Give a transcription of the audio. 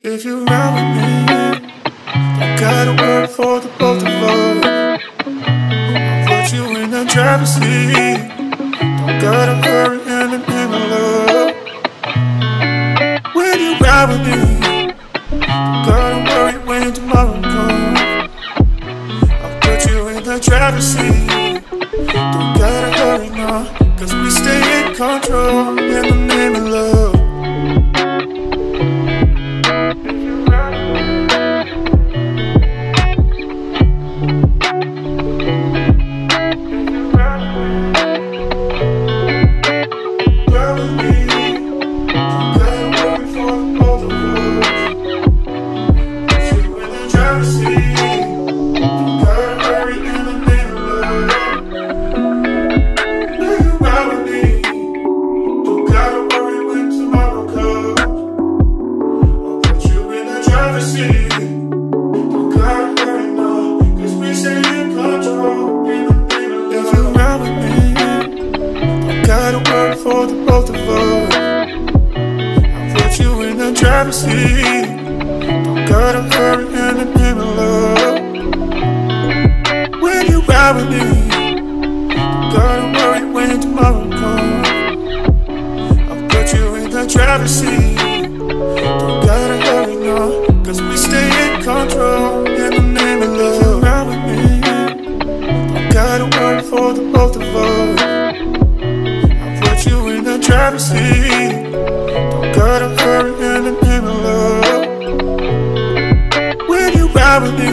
If you ride with me, don't gotta work for the both of us. I'll put you in the driver's seat. Don't gotta hurry in the name of love. When you ride with me, don't gotta worry when tomorrow comes. I'll put you in the driver's seat. Don't gotta hurry now, cause we stay in control in the name of love. For the both of us, I'll put you in the driver's seat. Don't gotta hurry in the name of love. When you ride with me, don't gotta worry when tomorrow comes. I'll put you in the driver's seat. Don't gotta hurry now, cause we stay in control in the name of love. If you ride with me, don't gotta worry for the both of us. You in the driver's seat. Don't gotta hurry in the name of love. When you ride with me,